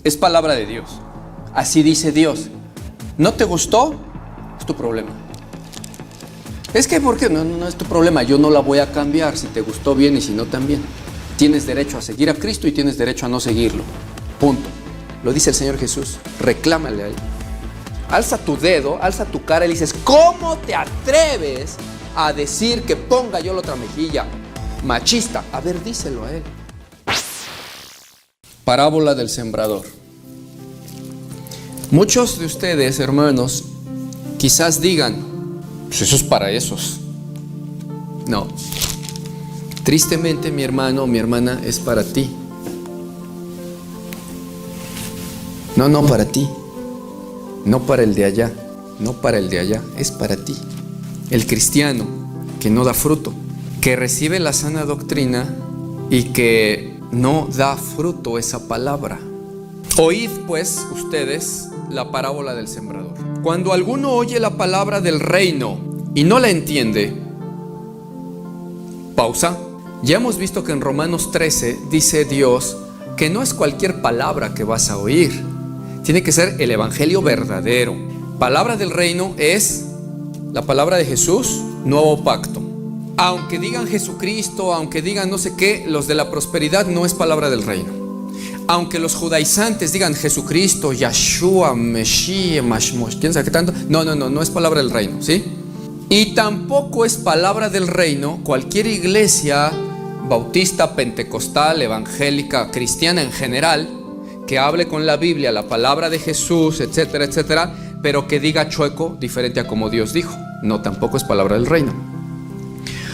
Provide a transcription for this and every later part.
Es palabra de Dios. Así dice Dios. ¿No te gustó? Es tu problema. Es que, ¿por qué? No es tu problema. Yo no la voy a cambiar. Si te gustó, bien, y si no, también. Tienes derecho a seguir a Cristo y tienes derecho a no seguirlo. Punto. Lo dice el Señor Jesús. Reclámale a Él. Alza tu dedo, alza tu cara y le dices, ¿cómo te atreves a decir que ponga yo la otra mejilla? Machista. A ver, díselo a Él. Parábola del sembrador. Muchos de ustedes, hermanos, quizás digan, pues eso es para esos. No. Tristemente, mi hermano, mi hermana, es para ti. No para ti. No para el de allá. No para el de allá. Es para ti. El cristiano que no da fruto, que recibe la sana doctrina y que no da fruto esa palabra. Oíd pues ustedes la parábola del sembrador. Cuando alguno oye la palabra del reino y no la entiende, pausa. Ya hemos visto que en Romanos 13 dice Dios que no es cualquier palabra que vas a oír. Tiene que ser el evangelio verdadero. Palabra del reino es la palabra de Jesús, nuevo pacto. Aunque digan Jesucristo, aunque digan no sé qué, los de la prosperidad no es palabra del reino. Aunque los judaizantes digan Jesucristo, Yahshua, Mesías, Mashmosh, quién sabe qué tanto, no es palabra del reino, ¿sí? Y tampoco es palabra del reino cualquier iglesia bautista, pentecostal, evangélica, cristiana en general, que hable con la Biblia, la palabra de Jesús, etcétera, etcétera, pero que diga chueco, diferente a como Dios dijo. No, tampoco es palabra del reino.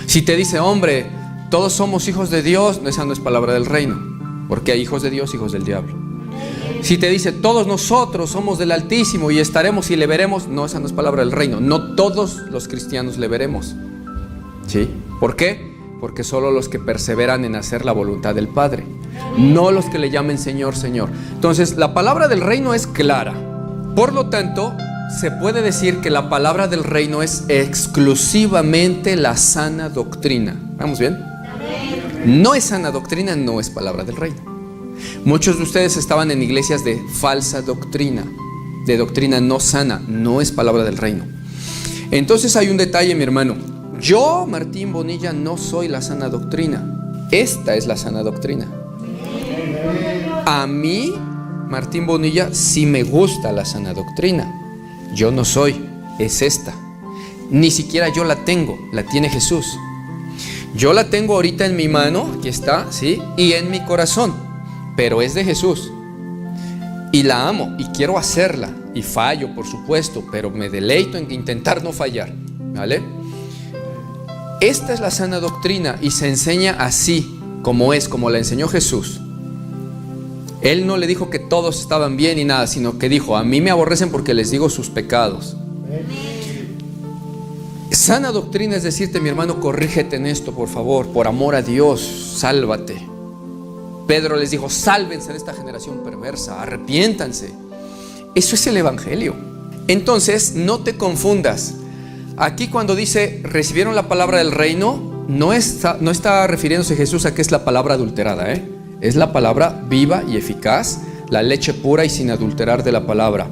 Si te dice, hombre, todos somos hijos de Dios, esa no es palabra del reino. Porque hay hijos de Dios, hijos del diablo. Si te dice, todos nosotros somos del Altísimo y estaremos y le veremos, no, esa no es palabra del reino. No todos los cristianos le veremos. ¿Sí? ¿Por qué? Porque solo los que perseveran en hacer la voluntad del Padre, no los que le llamen Señor, Señor. Entonces, la palabra del reino es clara. Por lo tanto, se puede decir que la palabra del reino es exclusivamente la sana doctrina. ¿Vamos bien? No es sana doctrina, no es palabra del reino. Muchos de ustedes estaban en iglesias de falsa doctrina, de doctrina no sana, no es palabra del reino. Entonces hay un detalle, mi hermano. Yo, Martín Bonilla, no soy la sana doctrina. Esta es la sana doctrina. A mí, Martín Bonilla, sí me gusta la sana doctrina. Yo no soy, es esta. Ni siquiera yo la tengo, la tiene Jesús. Yo la tengo ahorita en mi mano, aquí está, ¿sí? Y en mi corazón, pero es de Jesús. Y la amo y quiero hacerla. Y fallo, por supuesto, pero me deleito en intentar no fallar, ¿vale? Esta es la sana doctrina y se enseña así, como es, como la enseñó Jesús. Él no le dijo que todos estaban bien y nada, sino que dijo, a mí me aborrecen porque les digo sus pecados. Sana doctrina es decirte, mi hermano, corrígete en esto, por favor, por amor a Dios, sálvate. Pedro les dijo, sálvense de esta generación perversa, arrepiéntanse. Eso es el evangelio. Entonces, no te confundas. Aquí cuando dice, recibieron la palabra del reino, no está refiriéndose Jesús a que es la palabra adulterada, Es la palabra viva y eficaz, la leche pura y sin adulterar de la palabra.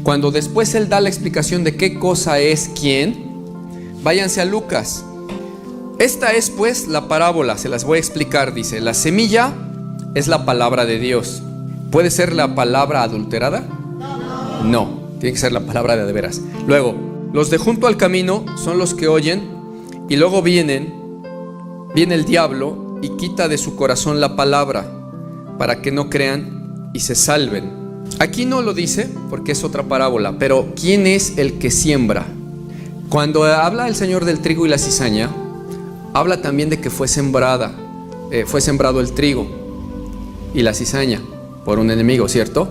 Cuando después Él da la explicación de qué cosa es quién, váyanse a Lucas. Esta es pues la parábola, se las voy a explicar. Dice, la semilla es la palabra de Dios. ¿Puede ser la palabra adulterada? No, tiene que ser la palabra de veras. Luego, los de junto al camino son los que oyen y luego viene el diablo y quita de su corazón la palabra para que no crean y se salven. Aquí no lo dice porque es otra parábola, pero ¿quién es el que siembra? Cuando habla el Señor del trigo y la cizaña, habla también de que fue sembrado el trigo y la cizaña por un enemigo, ¿cierto?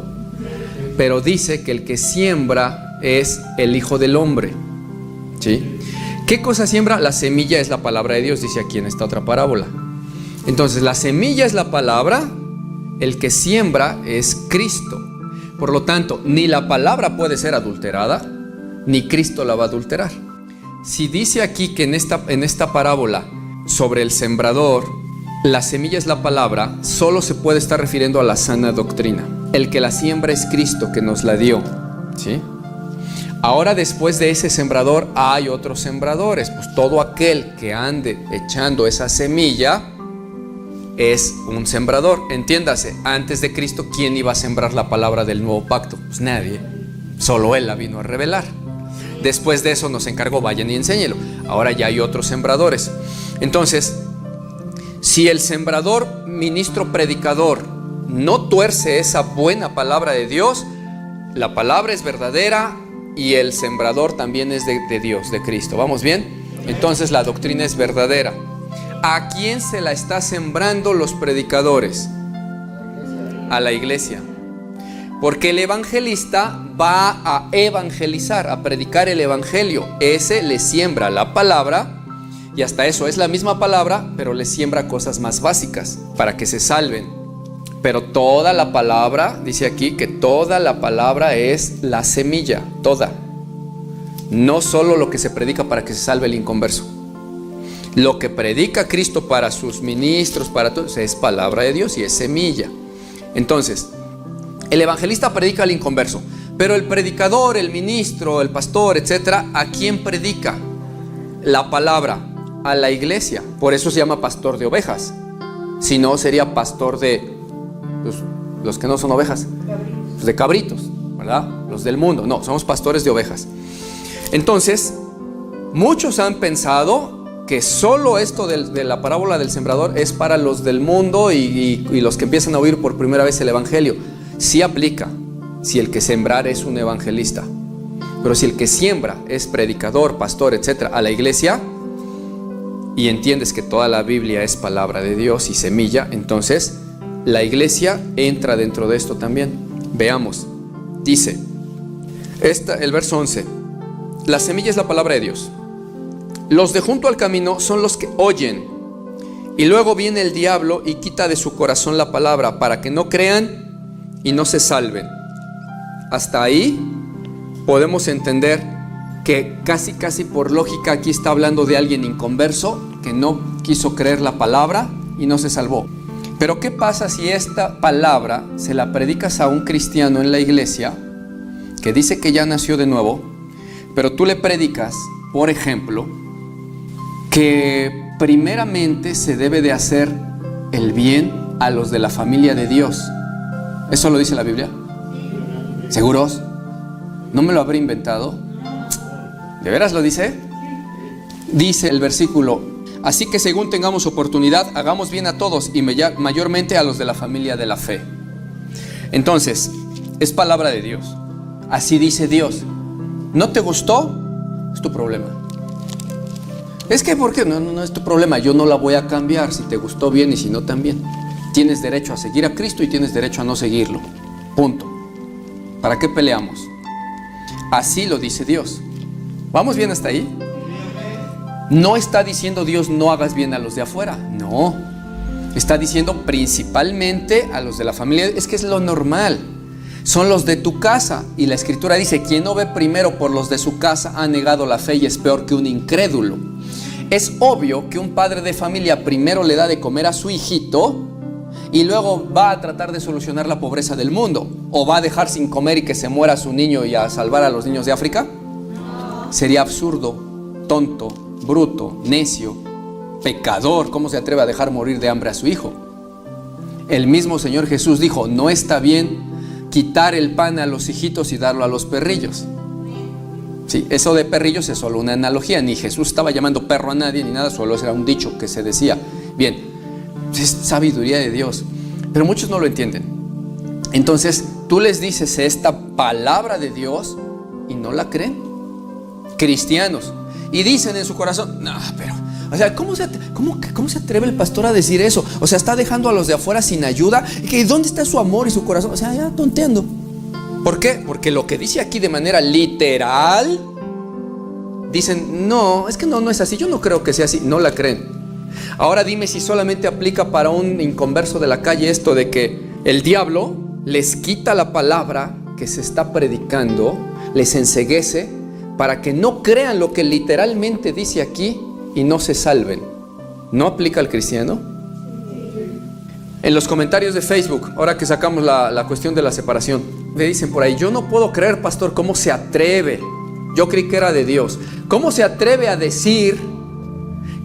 Pero dice que el que siembra es el Hijo del Hombre, ¿sí? ¿Qué cosa siembra? La semilla es la palabra de Dios, dice aquí en esta otra parábola. Entonces, la semilla es la palabra, el que siembra es Cristo. Por lo tanto, ni la palabra puede ser adulterada, ni Cristo la va a adulterar. Si dice aquí que en esta parábola sobre el sembrador, la semilla es la palabra, solo se puede estar refiriendo a la sana doctrina. El que la siembra es Cristo, que nos la dio, ¿sí? Ahora, después de ese sembrador hay otros sembradores. Pues todo aquel que ande echando esa semilla es un sembrador. Entiéndase, antes de Cristo, ¿quién iba a sembrar la palabra del nuevo pacto? Pues nadie, solo Él la vino a revelar. Después de eso nos encargó, vayan y enséñelo. Ahora ya hay otros sembradores. Entonces, si el sembrador, ministro, predicador no tuerce esa buena palabra de Dios, la palabra es verdadera y el sembrador también es de Dios, de Cristo. ¿Vamos bien? Entonces la doctrina es verdadera. ¿A quién se la está sembrando los predicadores? A la iglesia. Porque el evangelista va a evangelizar, a predicar el evangelio. Ese le siembra la palabra, y hasta eso es la misma palabra, pero le siembra cosas más básicas para que se salven. Pero toda la palabra, dice aquí que toda la palabra es la semilla, toda. No solo lo que se predica para que se salve el inconverso. Lo que predica Cristo para sus ministros, para todos, es palabra de Dios y es semilla. Entonces, el evangelista predica al inconverso, pero el predicador, el ministro, el pastor, etcétera, ¿a quién predica la palabra? A la iglesia. Por eso se llama pastor de ovejas. Si no, sería pastor de los que no son ovejas, de cabritos, ¿verdad? Los del mundo. No, somos pastores de ovejas. Entonces, muchos han pensado que solo esto de la parábola del sembrador es para los del mundo y los que empiezan a oír por primera vez el evangelio. Sí aplica si el que sembrar es un evangelista, pero si el que siembra es predicador, pastor, etcétera, a la iglesia, y entiendes que toda la Biblia es palabra de Dios y semilla, entonces la iglesia entra dentro de esto también. Veamos, dice el verso 11: la semilla es la palabra de Dios. Los de junto al camino son los que oyen, y luego viene el diablo y quita de su corazón la palabra, para que no crean y no se salven. Hasta ahí podemos entender que casi por lógica aquí está hablando de alguien inconverso que no quiso creer la palabra y no se salvó. Pero ¿qué pasa si esta palabra se la predicas a un cristiano en la iglesia que dice que ya nació de nuevo, pero tú le predicas, por ejemplo, que primeramente se debe de hacer el bien a los de la familia de Dios? ¿Eso lo dice la Biblia? ¿Seguros? ¿No me lo habré inventado? ¿De veras lo dice? Dice el versículo: así que según tengamos oportunidad, hagamos bien a todos y mayormente a los de la familia de la fe. Entonces, es palabra de Dios. Así dice Dios. ¿No te gustó? Es tu problema. Es que, ¿por qué? No es tu problema. Yo no la voy a cambiar. Si te gustó, bien, y si no, también. Tienes derecho a seguir a Cristo y tienes derecho a no seguirlo. Punto. ¿Para qué peleamos? Así lo dice Dios. ¿Vamos bien hasta ahí? No está diciendo Dios no hagas bien a los de afuera. No. Está diciendo principalmente a los de la familia. Es que es lo normal. Son los de tu casa. Y la Escritura dice: quien no ve primero por los de su casa ha negado la fe y es peor que un incrédulo. Es obvio que un padre de familia primero le da de comer a su hijito y luego va a tratar de solucionar la pobreza del mundo. ¿O va a dejar sin comer y que se muera su niño y a salvar a los niños de África? Sería absurdo, tonto, bruto, necio, pecador. ¿Cómo se atreve a dejar morir de hambre a su hijo? El mismo Señor Jesús dijo: no está bien quitar el pan a los hijitos y darlo a los perrillos. Sí, eso de perrillos es solo una analogía. Ni Jesús estaba llamando perro a nadie ni nada, solo era un dicho que se decía. Bien, es sabiduría de Dios, pero muchos no lo entienden. Entonces tú les dices esta palabra de Dios y no la creen. Cristianos, y dicen en su corazón: no, pero, o sea, ¿cómo se atreve el pastor a decir eso? O sea, está dejando a los de afuera sin ayuda. ¿Dónde está su amor y su corazón? O sea, ya tonteando. ¿Por qué? Porque lo que dice aquí de manera literal, dicen: no, es que no es así, yo no creo que sea así. No la creen. Ahora dime si solamente aplica para un inconverso de la calle esto de que el diablo les quita la palabra que se está predicando, les enceguece para que no crean lo que literalmente dice aquí y no se salven. ¿No aplica al cristiano? En los comentarios de Facebook, ahora que sacamos la cuestión de la separación, me dicen por ahí: yo no puedo creer, pastor, ¿cómo se atreve? Yo creí que era de Dios. ¿Cómo se atreve a decir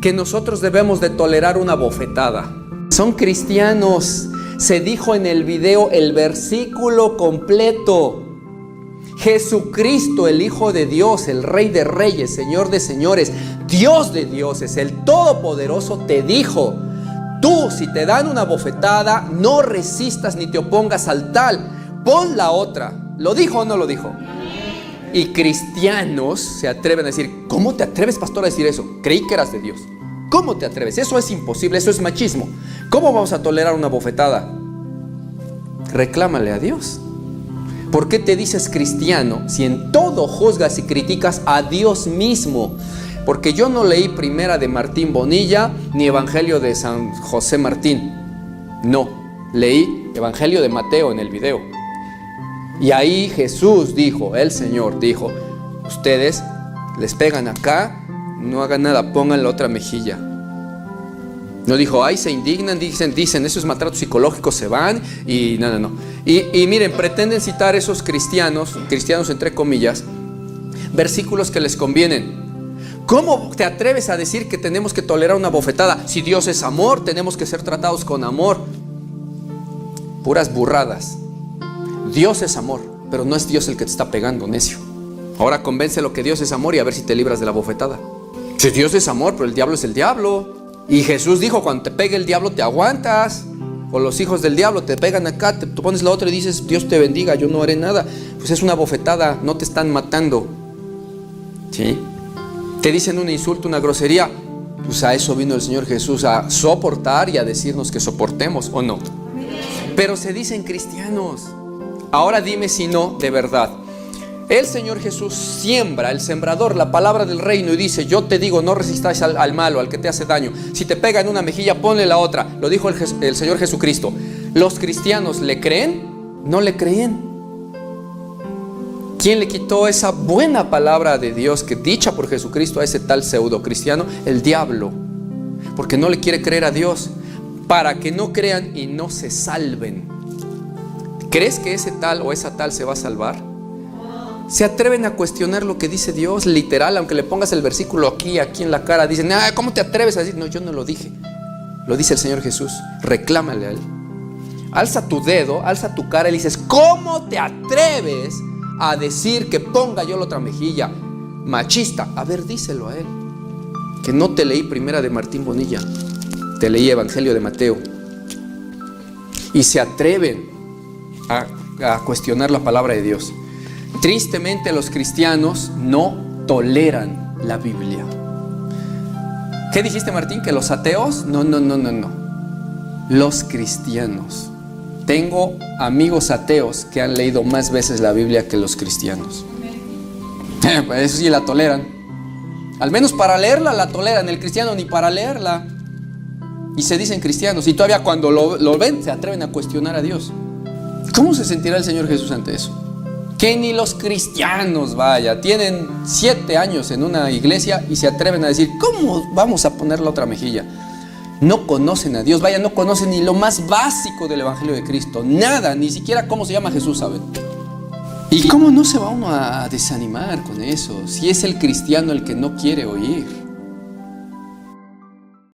que nosotros debemos de tolerar una bofetada? Son cristianos. Se dijo en el video el versículo completo. Jesucristo, el Hijo de Dios, el Rey de Reyes, Señor de Señores, Dios de dioses, el Todopoderoso, te dijo: tú, si te dan una bofetada, no resistas ni te opongas al tal, pon la otra. ¿Lo dijo o no lo dijo? Y cristianos se atreven a decir: ¿cómo te atreves, pastor, a decir eso? Creí que eras de Dios. ¿Cómo te atreves? Eso es imposible, eso es machismo. ¿Cómo vamos a tolerar una bofetada? Reclámale a Dios. ¿Por qué te dices cristiano si en todo juzgas y criticas a Dios mismo? Porque yo no leí Primera de Martín Bonilla ni Evangelio de San José Martín. No, leí Evangelio de Mateo en el video. Y ahí Jesús dijo, el Señor dijo: ustedes les pegan acá, no hagan nada, pongan la otra mejilla. No dijo: ay, se indignan, dicen, eso es maltrato psicológico, se van y no. Y miren, pretenden citar esos cristianos entre comillas, versículos que les convienen. ¿Cómo te atreves a decir que tenemos que tolerar una bofetada? Si Dios es amor, tenemos que ser tratados con amor. Puras burradas. Dios es amor, pero no es Dios el que te está pegando, necio. Ahora convéncelo que Dios es amor y a ver si te libras de la bofetada. Si Dios es amor, pero el diablo es el diablo. Y Jesús dijo: cuando te pegue el diablo te aguantas. O los hijos del diablo te pegan acá, tú pones la otra y dices: Dios te bendiga, yo no haré nada. Pues es una bofetada, no te están matando. ¿Sí? Te dicen un insulto, una grosería, pues a eso vino el Señor Jesús, a soportar y a decirnos que soportemos, ¿o no? Pero se dicen cristianos. Ahora dime si no, de verdad. El Señor Jesús siembra, el sembrador, la palabra del reino, y dice: yo te digo, no resistáis al malo, al que te hace daño. Si te pega en una mejilla, ponle la otra. Lo dijo el Señor Jesucristo. ¿Los cristianos le creen? No le creen. ¿Quién le quitó esa buena palabra de Dios que dicha por Jesucristo a ese tal pseudo cristiano? El diablo. Porque no le quiere creer a Dios, para que no crean y no se salven. ¿Crees que ese tal o esa tal se va a salvar? Se atreven a cuestionar lo que dice Dios, literal, aunque le pongas el versículo aquí en la cara. Dicen: ¿cómo te atreves a decir? No, yo no lo dije. Lo dice el Señor Jesús. Reclámale a Él. Alza tu dedo, alza tu cara y le dices: ¿cómo te atreves a decir que ponga yo la otra mejilla? Machista. A ver, díselo a Él. Que no te leí Primera de Martín Bonilla, te leí Evangelio de Mateo. Y se atreven a cuestionar la palabra de Dios. Tristemente, los cristianos no toleran la Biblia. ¿Qué dijiste, Martín? ¿Que los ateos? No. Los cristianos. Tengo amigos ateos que han leído más veces la Biblia que los cristianos. Pues eso sí la toleran. Al menos para leerla la toleran. El cristiano ni para leerla. Y se dicen cristianos. Y todavía cuando lo ven, se atreven a cuestionar a Dios. ¿Cómo se sentirá el Señor Jesús ante eso? Que ni los cristianos, vaya, tienen 7 años en una iglesia y se atreven a decir: ¿cómo vamos a poner la otra mejilla? No conocen a Dios, vaya, no conocen ni lo más básico del Evangelio de Cristo. Nada, ni siquiera cómo se llama Jesús, ¿saben? ¿Y cómo no se va uno a desanimar con eso? Si es el cristiano el que no quiere oír.